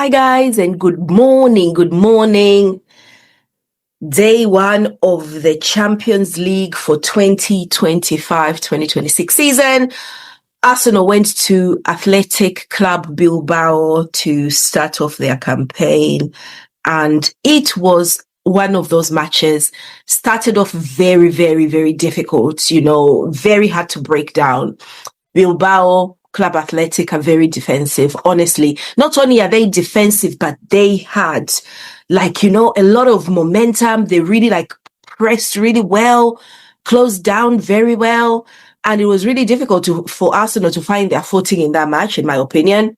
Hi guys, and good morning. Good morning. Day one of the Champions League for 2025-2026 season. Arsenal went to Athletic Club Bilbao to start off their campaign, and it was one of those matches. Started off very, very, very difficult, very hard to break down. Bilbao Club Athletic are very defensive, honestly. Not only are they defensive, but they had a lot of momentum. They really pressed really well, closed down very well. And it was really difficult for Arsenal to find their footing in that match, in my opinion.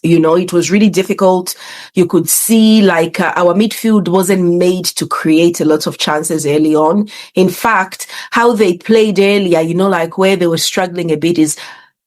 It was really difficult. You could see our midfield wasn't made to create a lot of chances early on. In fact, how they played earlier, where they were struggling a bit is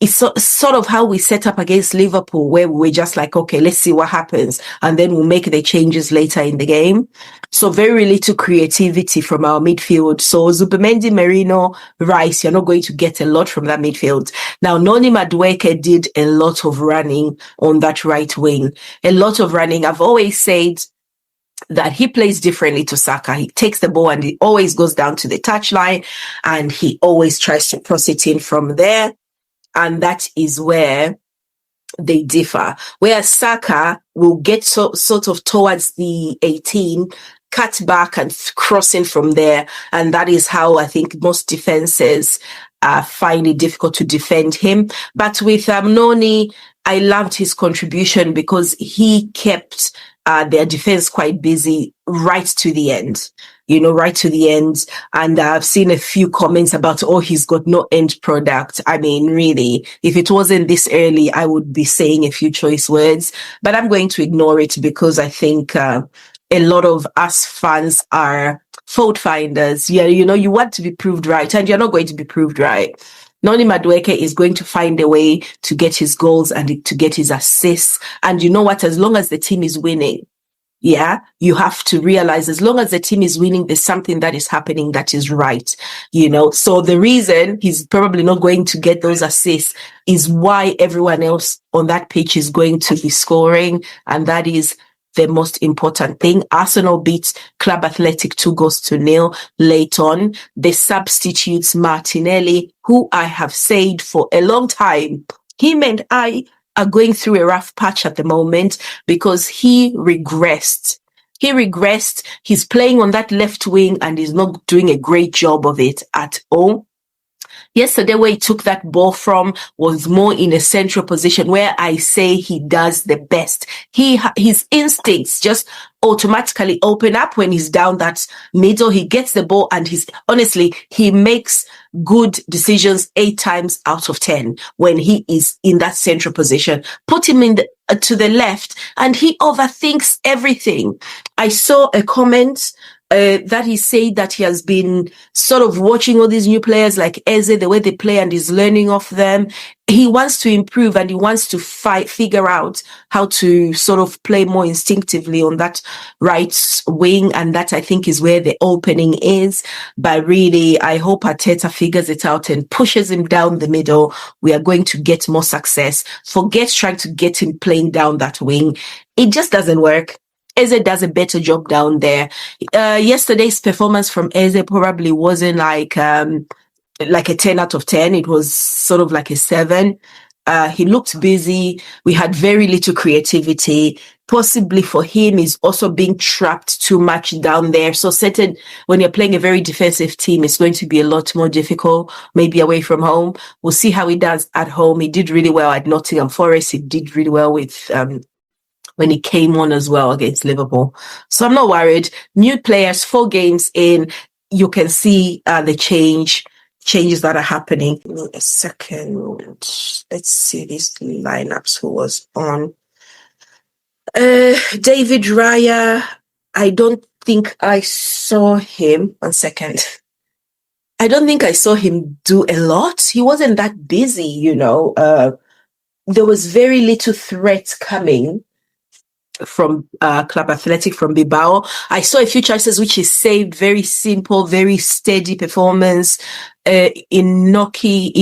sort of how we set up against Liverpool, where we were just okay, let's see what happens. And then we'll make the changes later in the game. So very little creativity from our midfield. So Zubimendi, Merino, Rice, you're not going to get a lot from that midfield. Now, Noni Madueke did a lot of running on that right wing. A lot of running. I've always said that he plays differently to Saka. He takes the ball and he always goes down to the touchline and he always tries to cross it in from there. And that is where they differ. Whereas Saka will get sort of towards the 18, cut back and cross in from there. And that is how I think most defenses find it difficult to defend him. But with Noni, I loved his contribution because he kept their defense quite busy right to the end. Right to the end. And I've seen a few comments about, he's got no end product. I mean, really, if it wasn't this early, I would be saying a few choice words, but I'm going to ignore it because I think a lot of us fans are fault finders. Yeah, you want to be proved right and you're not going to be proved right. Noni Madueke is going to find a way to get his goals and to get his assists. And you know what? As long as the team is winning, you have to realize as long as the team is winning, there's something that is happening that is right, So the reason he's probably not going to get those assists is why everyone else on that pitch is going to be scoring. And that is the most important thing. Arsenal beats Club Athletic 2-0 late on. The substitutes Martinelli, who I have said for a long time, him and I are going through a rough patch at the moment because he regressed. He's playing on that left wing and he's not doing a great job of it at all. Yesterday, where he took that ball from was more in a central position where I say he does the best. His instincts just automatically open up when he's down that middle. He gets the ball and he makes good decisions 8 times out of 10 when he is in that central position. Put him in to the left and he overthinks everything. I saw a comment that he said that he has been sort of watching all these new players like Eze, the way they play, and he's learning off them. He wants to improve and he wants to figure out how to sort of play more instinctively on that right wing. And that I think is where the opening is. But really, I hope Arteta figures it out and pushes him down the middle. We are going to get more success. Forget trying to get him playing down that wing. It just doesn't work. Eze does a better job down there. Yesterday's performance from Eze probably wasn't like a 10 out of 10. It was sort of like a 7. He looked busy. We had very little creativity. Possibly for him, he's also being trapped too much down there. So when you're playing a very defensive team, it's going to be a lot more difficult, maybe away from home. We'll see how he does at home. He did really well at Nottingham Forest. He did really well with when he came on as well against Liverpool. So I'm not worried. New players, 4 games in, you can see the changes that are happening. Give me a second. Let's see these lineups who was on. David Raya, I don't think I saw him. 1 second. I don't think I saw him do a lot. He wasn't that busy, There was very little threat coming from Club Athletic from Bilbao. I saw a few chances which he saved. Very simple, very steady performance. Iñaki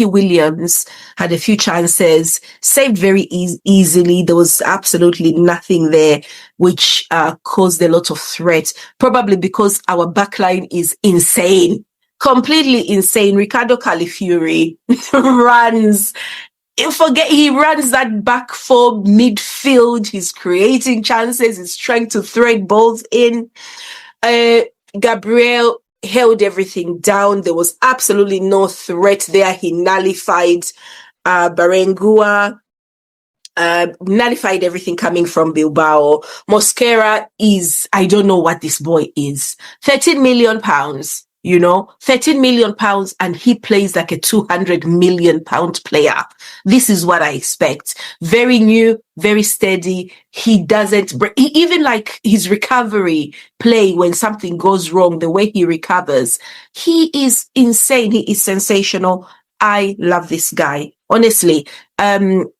Williams had a few chances, saved very easily. There was absolutely nothing there which caused a lot of threat, probably because our backline is insane. Completely insane. Ricardo Califiori runs. He runs that back four midfield. He's creating chances. He's trying to thread balls in. Gabriel held everything down. There was absolutely no threat there. He nullified Barengua. Nullified everything coming from Bilbao. Mosquera is, I don't know what this boy is. 13 million pounds. 13 million pounds, and he plays like a 200 million pound player. This is what I expect. Very new, very steady. He doesn't, even like his recovery play when something goes wrong, the way he recovers, he is insane. He is sensational. I love this guy. Honestly, Saliba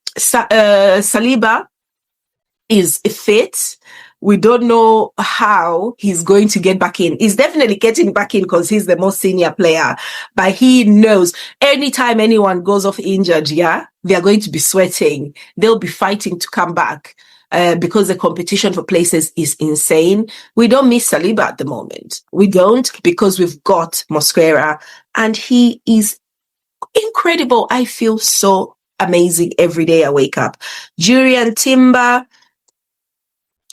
is fit. We don't know how he's going to get back in. He's definitely getting back in because he's the most senior player. But he knows anytime anyone goes off injured, they're going to be sweating. They'll be fighting to come back because the competition for places is insane. We don't miss Saliba at the moment. We don't, because we've got Mosquera and he is incredible. I feel so amazing every day I wake up. Jurian Timber.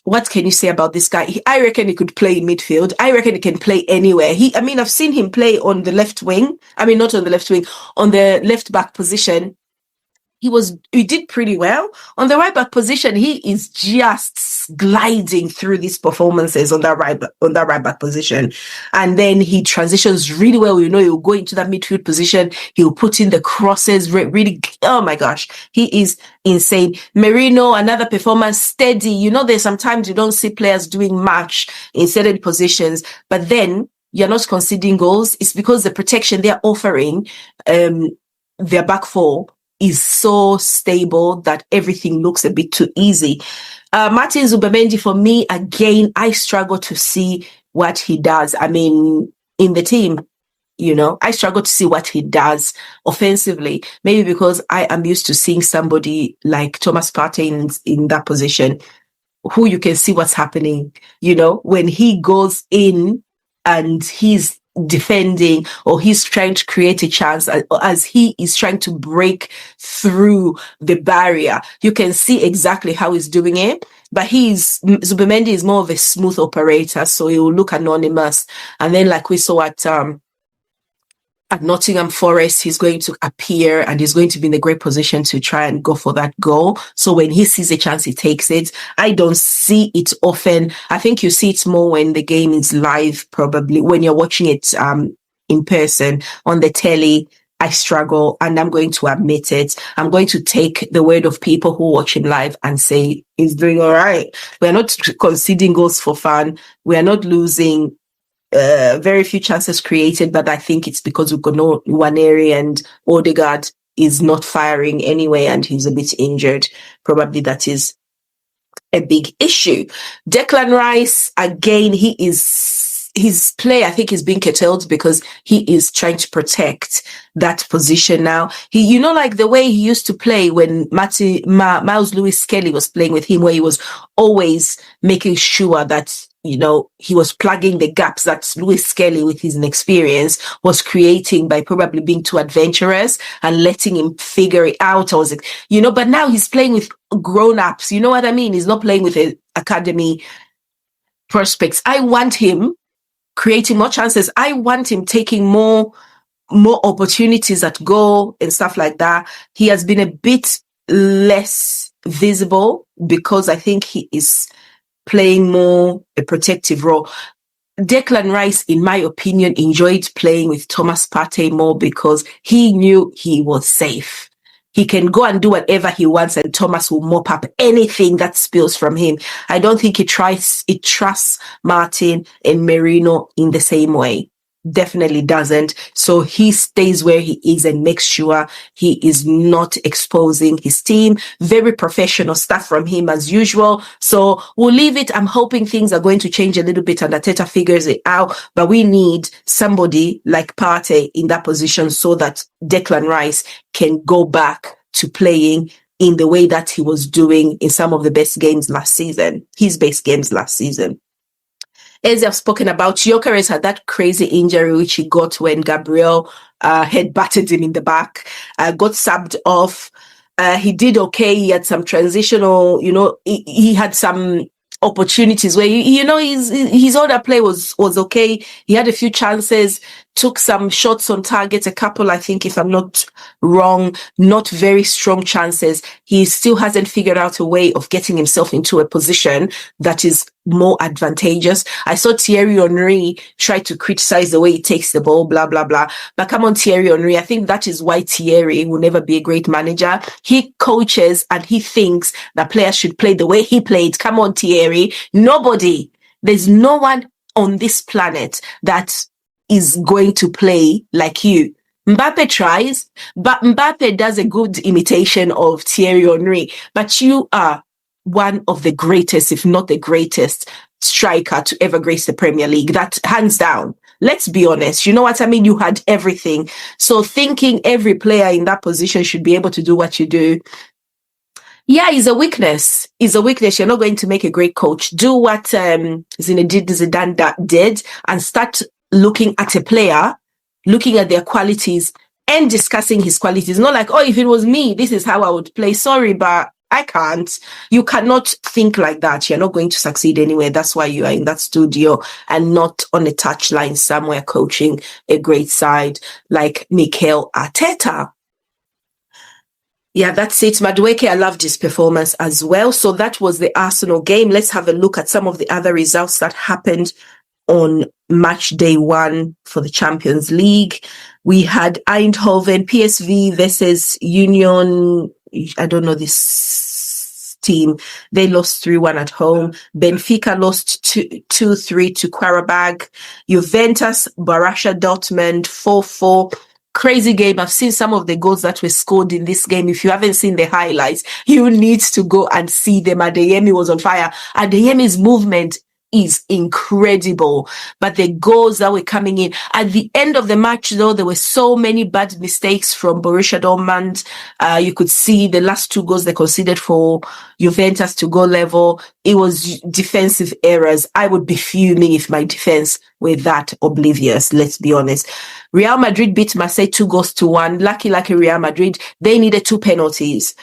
What can you say about this guy? I reckon he could play in midfield. I reckon he can play anywhere. I've seen him play on the left wing. Not on the left wing, on the left back position. He did pretty well. On the right back position, he is just gliding through these performances on that right back position. And then he transitions really well. He'll go into that midfield position. He'll put in the crosses. Really, oh my gosh, he is insane. Merino, another performance, steady. There's sometimes you don't see players doing much in certain positions, but then you're not conceding goals. It's because the protection they're offering, their back four, is so stable that everything looks a bit too easy. Martin Zubimendi, for me, again, I struggle to see what he does. In the team, I struggle to see what he does offensively. Maybe because I am used to seeing somebody like Thomas Partey in that position, who you can see what's happening. When he goes in and he's defending or he's trying to create a chance, as he is trying to break through the barrier, you can see exactly how he's doing it. But Zubimendi is more of a smooth operator, so he will look anonymous. And then like we saw at Nottingham Forest, he's going to appear and he's going to be in a great position to try and go for that goal. So when he sees a chance, he takes it. I don't see it often. I think you see it more when the game is live, probably when you're watching it in person. On the telly, I struggle, and I'm going to admit it. I'm going to take the word of people who watch him live and say he's doing all right. We're not conceding goals for fun. We are not losing. Very few chances created, but I think it's because we've got no Nwaneri, and Odegaard is not firing anyway, and he's a bit injured. Probably that is a big issue. Declan Rice, again, his play, I think, is being curtailed because he is trying to protect that position now. He, like the way he used to play when Miles Lewis-Skelly was playing with him, where he was always making sure that he was plugging the gaps that Lewis Skelly, with his inexperience, was creating by probably being too adventurous and letting him figure it out. But now he's playing with grown-ups. You know what I mean? He's not playing with academy prospects. I want him creating more chances. I want him taking more opportunities at goal and stuff like that. He has been a bit less visible because I think he is playing more a protective role. Declan Rice, in my opinion, enjoyed playing with Thomas Partey more because he knew he was safe. He can go and do whatever he wants, and Thomas will mop up anything that spills from him. I don't think he trusts Martin and Merino in the same way. definitely doesn't. So he stays where he is and makes sure he is not exposing his team. Very professional stuff from him as usual. So we'll leave it. I'm hoping things are going to change a little bit and Arteta figures it out. But we need somebody like Partey in that position so that Declan Rice can go back to playing in the way that he was doing in some of the best games last season, his best games last season. As I've spoken about, Gyökeres had that crazy injury which he got when Gabriel had battered him in the back, got subbed off. He did okay. He had some transitional, he had some opportunities where, his other play was okay. He had a few chances, took some shots on target, a couple, I think, if I'm not wrong, not very strong chances. He still hasn't figured out a way of getting himself into a position that is more advantageous. I saw Thierry Henry try to criticize the way he takes the ball, blah, blah, blah. But come on, Thierry Henry, I think that is why Thierry will never be a great manager. He coaches and he thinks that players should play the way he played. Come on, Thierry. There's no one on this planet that is going to play like you. Mbappe tries, but Mbappe does a good imitation of Thierry Henry. But you are one of the greatest, if not the greatest, striker to ever grace the Premier League. That hands down. Let's be honest. You know what I mean? You had everything. So thinking every player in that position should be able to do what you do, yeah, is a weakness. Is a weakness. You're not going to make a great coach. Do what Zinedine Zidane did and start looking at a player, looking at their qualities and discussing his qualities. Not like, oh, if it was me, this is how I would play. Sorry, but I can't. You cannot think like that. You're not going to succeed anywhere. That's why you are in that studio and not on a touchline somewhere coaching a great side like Mikel Arteta. Yeah, that's it. Madueke, I loved his performance as well. So that was the Arsenal game. Let's have a look at some of the other results that happened on match day 1 for the Champions League. We had Eindhoven, PSV versus Union. I don't know this team. They lost 3-1 at home. Benfica lost 2-3 to Qarabag. Juventus, Borussia Dortmund, 4-4. Crazy game. I've seen some of the goals that were scored in this game. If you haven't seen the highlights, you need to go and see them. Adeyemi was on fire. Adeyemi's movement is incredible. But the goals that were coming in at the end of the match, though, there were so many bad mistakes from Borussia Dortmund. You could see the last 2 goals they conceded for Juventus to go level. It was defensive errors. I would be fuming if my defense were that oblivious. Let's be honest. Real Madrid beat Marseille 2-1. Lucky Real Madrid. They needed 2 penalties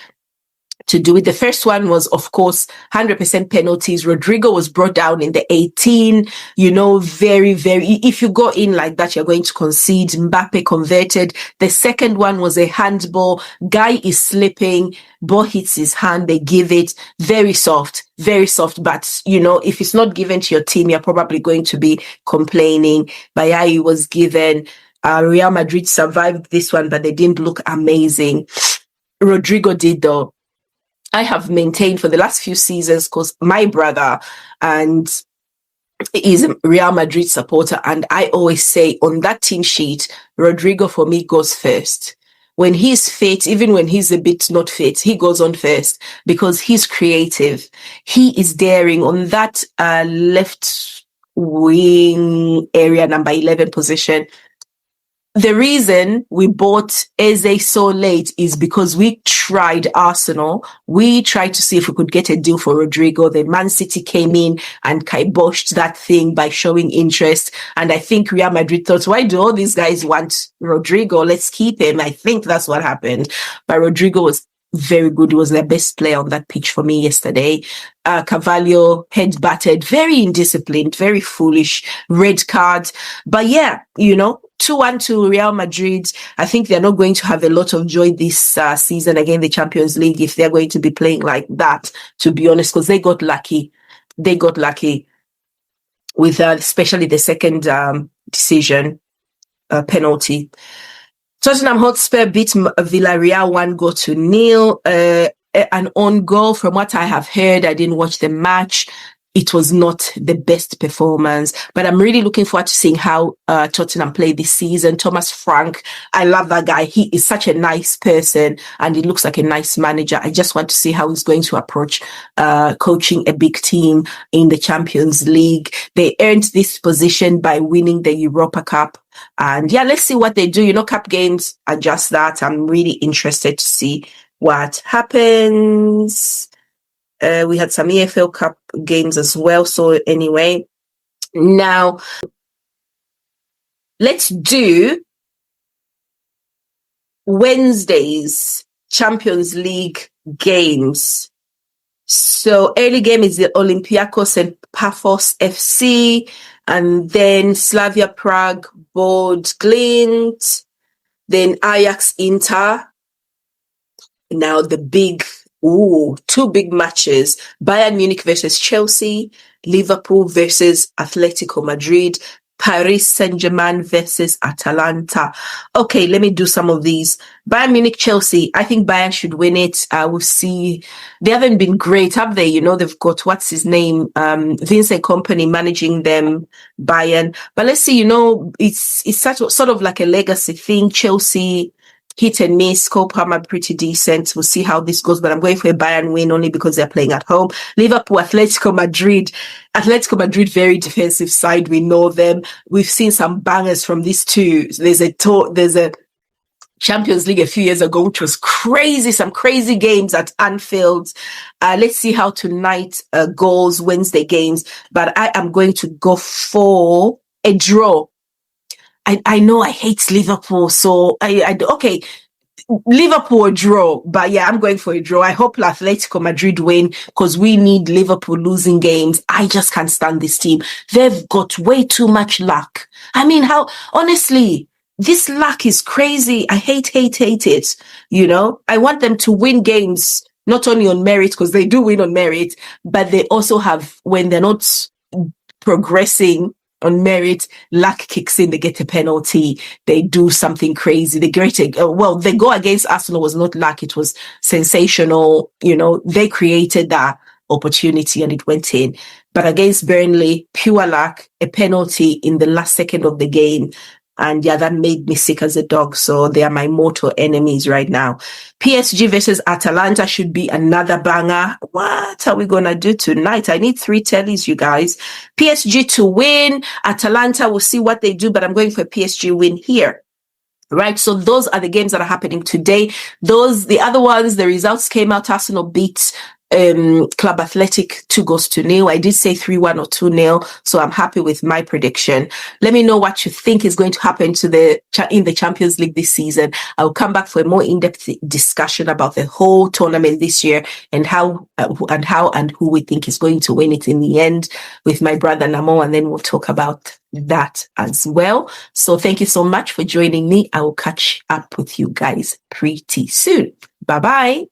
to do it. The first one was, of course, 100% penalties. Rodrigo was brought down in the 18, very, very, if you go in like that, you're going to concede. Mbappe converted. The second one was a handball. Guy is slipping. Ball hits his hand. They give it very soft. But, if it's not given to your team, you're probably going to be complaining. Bailly was given. Real Madrid survived this one, but they didn't look amazing. Rodrigo did, though. I have maintained for the last few seasons, because my brother is a Real Madrid supporter, and I always say on that team sheet, Rodrigo for me goes first. When he's fit, even when he's a bit not fit, he goes on first because he's creative. He is daring on that left wing area, number 11 position. The reason we bought Eze so late is because we tried Arsenal. We tried to see if we could get a deal for Rodrigo. The Man City came in and kiboshed that thing by showing interest. And I think Real Madrid thought, why do all these guys want Rodrigo? Let's keep him. I think that's what happened. But Rodrigo was very good. He was their best player on that pitch for me yesterday. Carvalho head battered, very indisciplined, very foolish, red card. But yeah, 2-1 to Real Madrid. I think they're not going to have a lot of joy this season again, the Champions League, if they're going to be playing like that, to be honest, because they got lucky. They got lucky with especially the second decision penalty. Tottenham Hotspur beat Villarreal 1-0. An own goal. From what I have heard, I didn't watch the match. it was not the best performance, but I'm really looking forward to seeing how Tottenham play this season. Thomas Frank, I love that guy. He is such a nice person and he looks like a nice manager. I just want to see how he's going to approach coaching a big team in the Champions League. They earned this position by winning the Europa Cup. And yeah, let's see what they do. Cup games are just that. I'm really interested to see what happens. We had some EFL Cup games as well. So anyway, now let's do Wednesday's Champions League games. So early game is the Olympiacos and Paphos FC, and then Slavia Prague, Bod Glint, then Ajax Inter. Now the two big matches, Bayern Munich versus Chelsea, Liverpool versus Atletico Madrid, Paris Saint-Germain versus Atalanta. Okay, let me do some of these. Bayern Munich, Chelsea. I think Bayern should win it. We'll see. They haven't been great, have they? They've got, what's his name? Vincent Kompany managing them, Bayern. But let's see, it's sort of like a legacy thing. Chelsea, hit and miss. Cole Palmer pretty decent. We'll see how this goes, but I'm going for a Bayern win only because they're playing at home. Liverpool, Atletico Madrid. Atletico Madrid, very defensive side. We know them. We've seen some bangers from these two. There's a Champions League a few years ago, which was crazy. Some crazy games at Anfield. Let's see how tonight goes, Wednesday games. But I am going to go for a draw. I know I hate Liverpool, so okay, Liverpool or draw, but yeah, I'm going for a draw. I hope Atletico Madrid win because we need Liverpool losing games. I just can't stand this team. They've got way too much luck. I mean, honestly, this luck is crazy. I hate it. I want them to win games, not only on merit, because they do win on merit, but they also have, when they're not progressing on merit, luck kicks in, they get a penalty, they do something crazy. They go against Arsenal was not luck, it was sensational. They created that opportunity and it went in. But against Burnley, pure luck, a penalty in the last second of the game. And yeah, that made me sick as a dog. So they are my mortal enemies right now. PSG versus Atalanta should be another banger. What are we going to do tonight? I need 3 tellies, you guys. PSG to win. Atalanta, we'll see what they do, but I'm going for a PSG win here. Right, so those are the games that are happening today. The other ones, the results came out. Arsenal beat Club Athletic 2-0. I did say 3-1 or 2-0, so I'm happy with my prediction. Let me know what you think is going to happen in the Champions League this season. I'll come back for a more in-depth discussion about the whole tournament this year and how and who we think is going to win it in the end with my brother Namo, and then we'll talk about that as well. So thank you so much for joining me. I will catch up with you guys pretty soon. Bye bye.